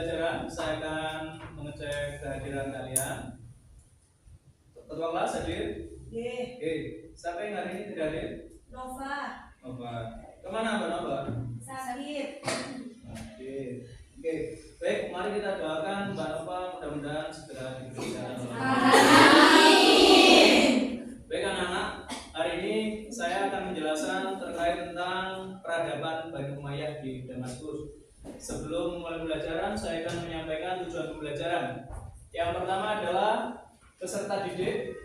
pembelajaran saya akan mengecek kehadiran kalian. Ketua kelas hadir? Oke. Siapa yang hari ini tidak hadir? Nova. Kemana Mbak Nova? Sakit. Oke. Baik, mari kita doakan Mbak Nova mudah-mudahan segera diberikan. Baik anak-anak, hari ini saya akan menjelaskan terkait tentang peradaban Bani Umayyah di Damaskus. Sebelum mulai pembelajaran, saya akan menyampaikan tujuan pembelajaran. Yang pertama adalah peserta didik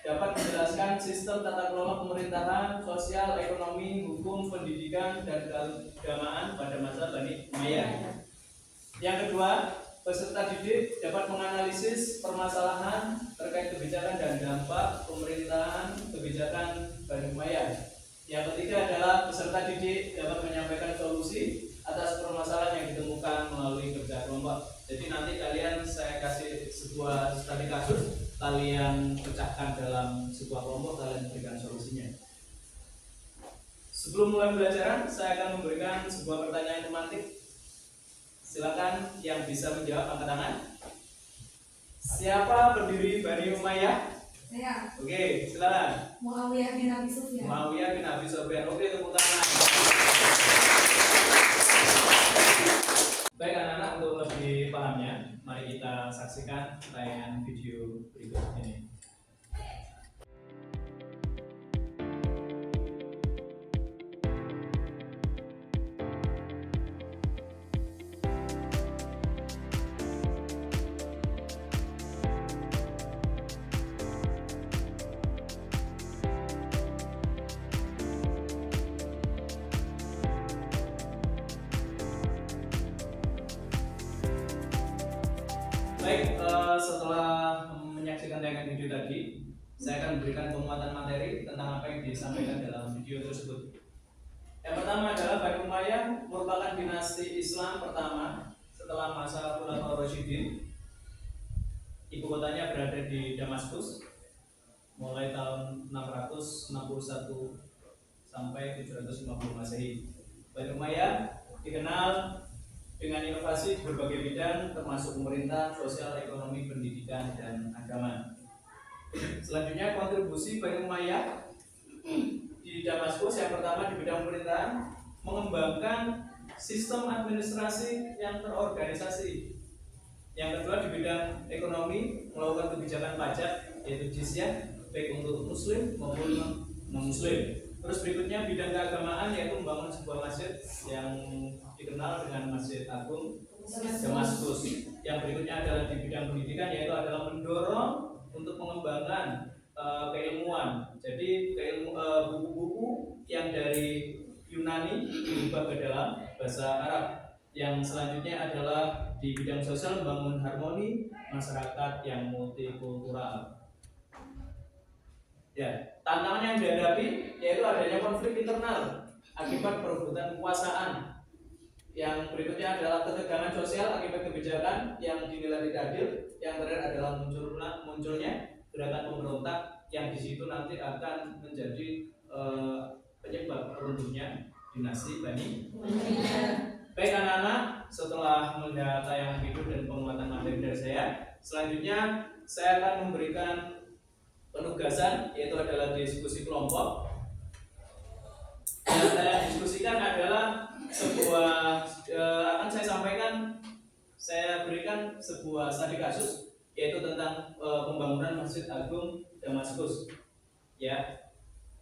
dapat menjelaskan sistem tata kelola pemerintahan, sosial, ekonomi, hukum, pendidikan, dan keagamaan pada masa Bani Umayyah. Yang kedua, peserta didik dapat menganalisis permasalahan terkait kebijakan dan dampak pemerintahan kebijakan Bani Umayyah. Yang ketiga adalah peserta didik dapat menyampaikan solusi atas permasalahan yang ditemukan melalui kerja kelompok. Jadi nanti kalian saya kasih sebuah studi kasus, kalian pecahkan dalam sebuah kelompok, kalian berikan solusinya. Sebelum mulai pembelajaran, saya akan memberikan sebuah pertanyaan tematik. Silakan yang bisa menjawab angkat tangan. Siapa pendiri Bani Umayyah? Saya. Oke, silakan. Muawiyah bin Abi Sufyan. Muawiyah bin Abi Sufyan. Oke, tepuk tangan. Baik anak-anak, untuk lebih pahamnya, mari kita saksikan tayangan video berikut ini. Baik, setelah menyaksikan tayangan video tadi, saya akan memberikan penguatan materi tentang apa yang disampaikan dalam video tersebut. Yang pertama adalah Bani Umayyah merupakan dinasti Islam pertama setelah masa Khulafaur Rasyidin. Ibu kotanya berada di Damaskus mulai tahun 661 sampai 750 Masehi. Bani Umayyah dikenal dengan inovasi di berbagai bidang termasuk pemerintah, sosial, ekonomi, pendidikan, dan agama. Selanjutnya kontribusi Bani Umayyah di Damaskus yang pertama di bidang pemerintahan mengembangkan sistem administrasi yang terorganisasi. Yang kedua di bidang ekonomi melakukan kebijakan pajak yaitu jizyah baik untuk muslim maupun non-muslim. Terus berikutnya bidang keagamaan yaitu membangun sebuah masjid yang dikenal dengan Masjid Agung Damaskus. Yang berikutnya adalah di bidang pendidikan yaitu adalah mendorong untuk mengembangkan keilmuan. Jadi buku-buku yang dari Yunani diubah ke dalam bahasa Arab. Yang selanjutnya adalah di bidang sosial membangun harmoni masyarakat yang multikultural. Ya, tantangan yang dihadapi yaitu adanya konflik internal akibat perebutan kekuasaan. Yang berikutnya adalah ketegangan sosial akibat kebijakan yang dinilai tidak adil. Yang terakhir adalah munculnya gerakan pemberontak yang di situ nanti akan menjadi penyebab runtuhnya dinasti Bani Umayyah. Baik anak-anak, setelah melihat tayangan video dan penguatan materi dari saya, selanjutnya saya akan memberikan penugasan yaitu adalah diskusi kelompok. Yang saya diskusikan adalah sebuah akan saya sampaikan, saya berikan sebuah studi kasus yaitu tentang pembangunan Masjid Agung Damaskus. Ya,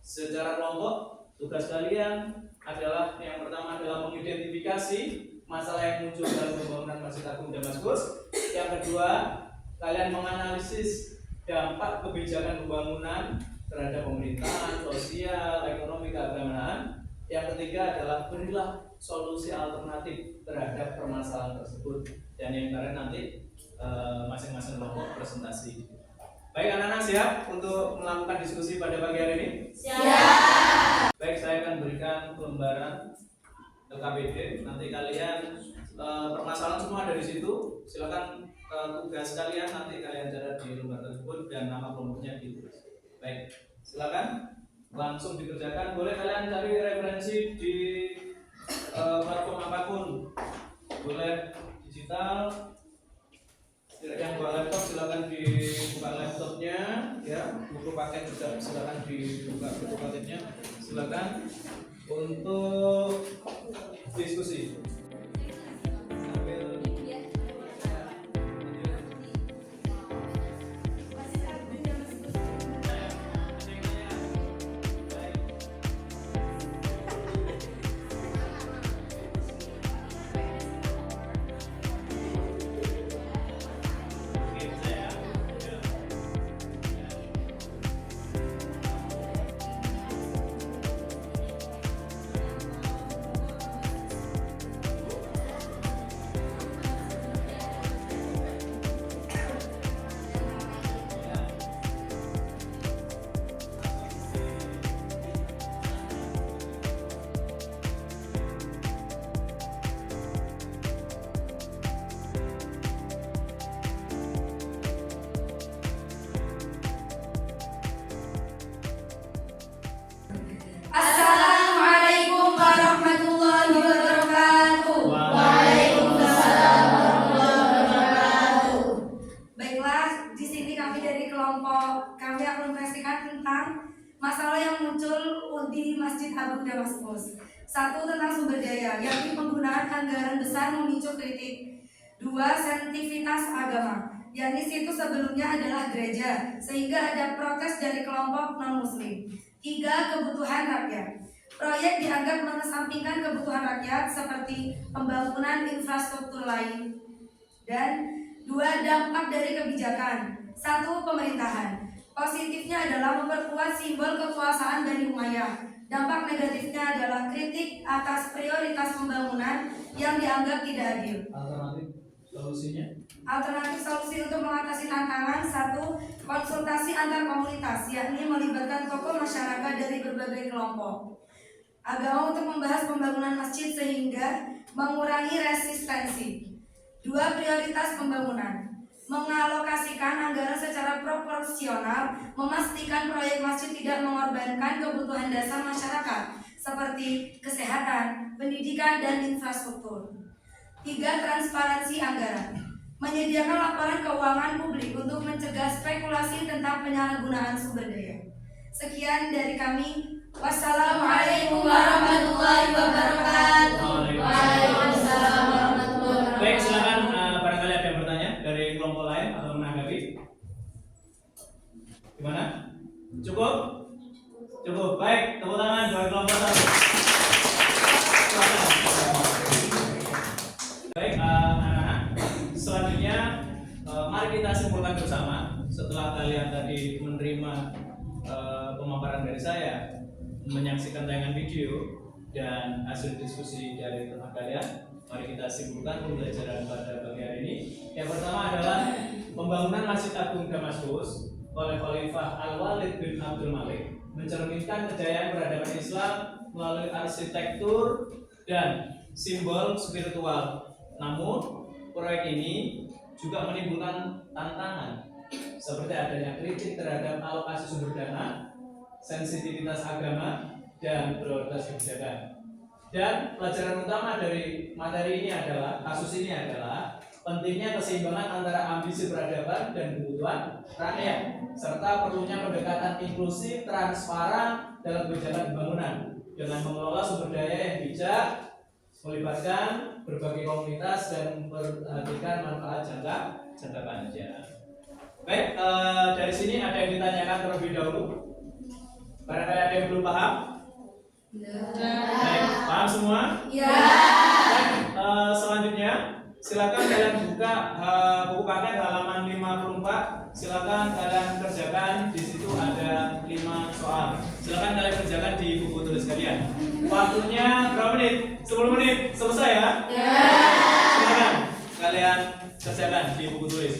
secara kelompok tugas kalian adalah yang pertama adalah mengidentifikasi masalah yang muncul dalam pembangunan Masjid Agung Damaskus. Yang kedua, kalian menganalisis dampak kebijakan pembangunan terhadap pemerintahan, sosial, ekonomi, keagamaan. Yang ketiga adalah berilah solusi alternatif terhadap permasalahan tersebut. Dan yang terakhir nanti masing-masing kelompok presentasi. Baik anak-anak, siap untuk melakukan diskusi pada pagi hari ini? Siap. Baik, saya akan berikan lembaran LKPD. Nanti kalian permasalahan semua ada di situ. Silakan tugas kalian nanti kalian catat di lembar tersebut dan nama kelompoknya ditulis. Baik, silakan langsung dikerjakan. Boleh kalian cari referensi di platform apapun. Boleh di digital. Yang bawa laptop silakan dibuka laptopnya, ya. Buku paket juga silakan dibuka buku paketnya. Silakan untuk diskusi. Sambil Assalamualaikum warahmatullahi wabarakatuh. Baiklah, di sini kami dari kelompok kami akan menyaksikan tentang masalah yang muncul di Masjid Agung Damaskus. Satu, tentang sumber daya, yakni penggunaan anggaran besar memicu kritik. Dua, sensitivitas agama, yakni situ sebelumnya adalah gereja, sehingga ada protes dari kelompok non-muslim. Tiga, kebutuhan rakyat. Proyek dianggap mengesampingkan kebutuhan rakyat seperti pembangunan infrastruktur lain. Dan dua, dampak dari kebijakan. Satu, pemerintahan. Positifnya adalah memperkuat simbol kekuasaan Bani Umayyah. Dampak negatifnya adalah kritik atas prioritas pembangunan yang dianggap tidak adil. alternatif solusinya. Alternatif solusi untuk mengatasi tantangan. Satu, konsultasi antar komunitas, yakni melibatkan tokoh masyarakat dari berbagai kelompok agama untuk membahas pembangunan masjid sehingga mengurangi resistensi. Dua, prioritas pembangunan, mengalokasikan anggaran secara proporsional, memastikan proyek masjid tidak mengorbankan kebutuhan dasar masyarakat seperti kesehatan, pendidikan, dan infrastruktur. Tiga, transparansi anggaran, menyediakan laporan keuangan publik untuk mencegah spekulasi tentang penyalahgunaan sumber daya. Sekian dari kami. Wassalamualaikum warahmatullahi wabarakatuh. Waalaikumsalam warahmatullahi wabarakatuh. Baik, silakan barangkali ada yang bertanya dari kelompok lain atau menanggapi. Gimana? Cukup? Cukup. Baik, tepuk tangan buat kelompok satu. Baik, anak-anak. Selanjutnya, mari kita simpulkan bersama setelah kalian tadi menerima pemaparan dari saya, menyaksikan tayangan video dan hasil diskusi dari teman kalian. Mari kita simpulkan pembelajaran pada pagi hari ini. Yang pertama adalah pembangunan Masjid Agung Damaskus oleh Khalifah Al-Walid bin Abdul Malik mencerminkan kejayaan peradaban Islam melalui arsitektur dan simbol spiritual. Namun, proyek ini juga menimbulkan tantangan seperti adanya kritik terhadap alokasi sumber dana, sensitivitas agama, dan prioritas kebijakan. Dan pelajaran utama dari materi ini adalah, kasus ini adalah pentingnya keseimbangan antara ambisi peradaban dan kebutuhan rakyat, serta perlunya pendekatan inklusif, transparan dalam kebijakan pembangunan dengan mengelola sumber daya yang bijak, melibatkan berbagai komunitas dan memperhatikan manfaat jangka panjang. Baik, dari sini ada yang ditanyakan terlebih dahulu. Barangkali ada yang belum paham? Baik, paham semua? Ya. Baik, selanjutnya silakan kalian buka buku paket halaman 54. Silakan kalian kerjakan, di situ ada 5 soal. Silakan kalian kerjakan di buku tulis kalian. Waktunya berapa menit? 10 menit, selesai ya? Ya. Silakan kalian kerjakan di buku tulis.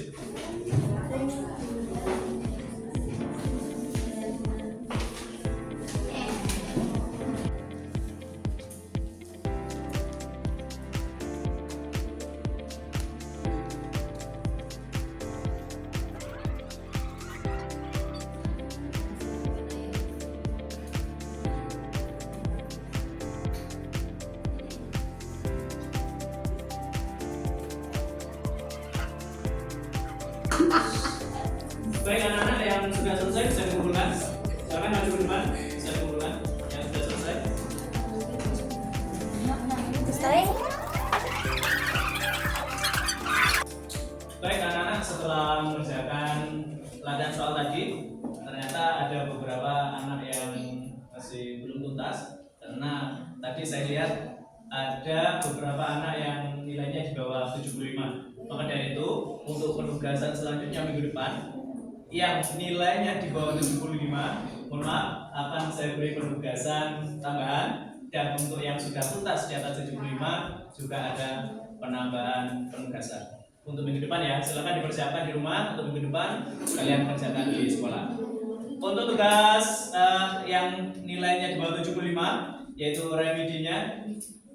Baik anak-anak yang sudah selesai bisa dikumpulkan. Silakan maju ke depan, bisa dikumpulkan yang sudah selesai. Baik anak-anak, setelah mengerjakan latihan soal tadi, ternyata ada beberapa anak yang masih belum tuntas karena tadi saya lihat ada beberapa anak yang nilainya di bawah 75. Maka dari itu, untuk penugasan selanjutnya minggu depan yang nilainya di bawah 75, mohon maaf, akan saya beri penugasan tambahan, dan untuk yang sudah tuntas di atas 75 juga ada penambahan penugasan. Untuk minggu depan ya, silakan dipersiapkan di rumah. Untuk minggu depan kalian kerjakan di sekolah. Untuk tugas yang nilainya di bawah 75, yaitu remedinya,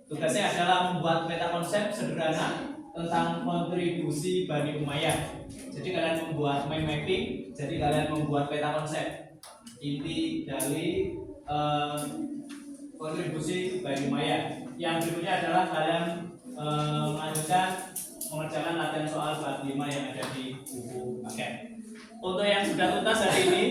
tugasnya adalah membuat peta konsep sederhana tentang kontribusi Bani Umayyah. Jadi kalian membuat mind mapping, jadi kalian membuat peta konsep inti dari kontribusi Bani Umayyah. Yang berikutnya adalah kalian mengerjakan latihan soal bab 5 yang ada di buku paket. Untuk yang sudah tuntas hari ini,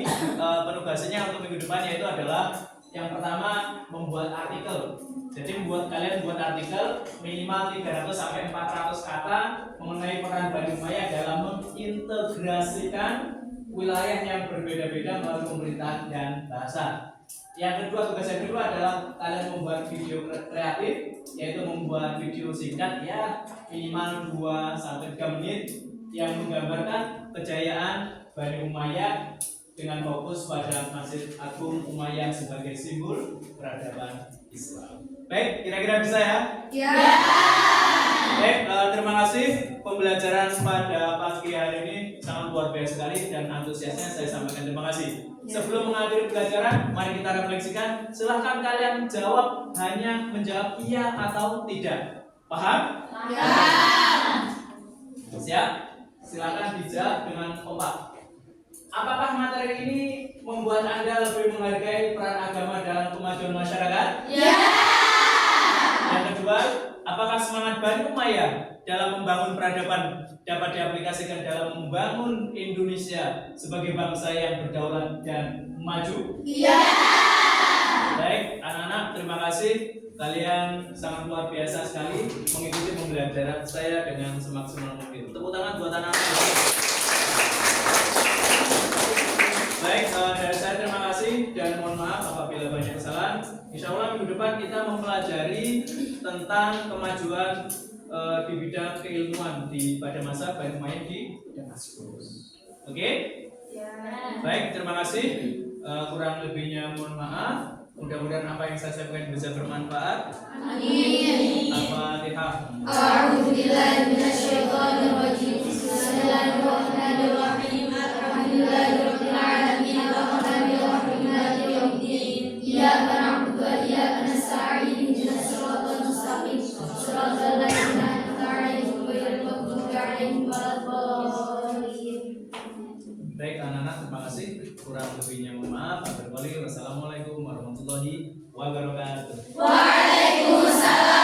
penugasannya untuk minggu depan yaitu adalah yang pertama membuat artikel. Jadi kalian membuat artikel minimal 300 sampai 400 kata mengenai peran Bani Umayyah dalam mengintegrasikan wilayah yang berbeda-beda melalui pemerintahan dan bahasa. Yang kedua, tugas yang kedua adalah kalian membuat video kreatif, yaitu membuat video singkat ya minimal 2 sampai 3 menit yang menggambarkan kejayaan Bani Umayyah dengan fokus pada Masjid Agung Umayyah sebagai simbol peradaban Islam. Baik, kira-kira bisa ya? Ya. Baik, terima kasih. Pembelajaran pada pagi hari ini sangat luar biasa sekali dan antusiasnya saya sampaikan terima kasih. Sebelum mengakhiri pelajaran, mari kita refleksikan. Silahkan kalian jawab, hanya menjawab iya atau tidak. Paham? Ya. Siap? Silakan dijawab dengan kompak. Apakah materi ini membuat Anda lebih menghargai peran agama dalam kemajuan masyarakat? Ya. Yang kedua, apakah semangat Bani Umayyah dalam membangun peradaban dapat diaplikasikan dalam membangun Indonesia sebagai bangsa yang berdaulat dan maju? Iya. Baik, anak-anak, terima kasih. Kalian sangat luar biasa sekali mengikuti pembelajaran saya dengan semaksimal mungkin. Tepuk tangan buat anak-anak. Baik, dari saya terima kasih dan mohon maaf apabila banyak kesalahan. Insya Allah minggu depan kita mempelajari tentang kemajuan di bidang keilmuan pada masa Bani Umayyah di Damaskus. Oke? Ya. Baik, terima kasih. Kurang lebihnya mohon maaf. Mudah-mudahan apa yang saya sampaikan bisa bermanfaat. Amin. Al-Fatihah. A'udzu billahi minasyaitonir rajim. Bismillahirrahmanirrahim. Alhamdulillahirabbil alamin. Arrahmanir rahim. Maliki yaumiddin. Iyyaka na'budu wa iyyaka nasta'in. Ihdinas siratal mustaqim. Shiratal ladzina an'amta 'alaihim ghairil maghdubi 'alaihim waladdallin. Baik anak-anak, terima kasih. Kurang lebihnya mohon maaf. Wassalamualaikum warahmatullahi wabarakatuh. Waalaikumsalam.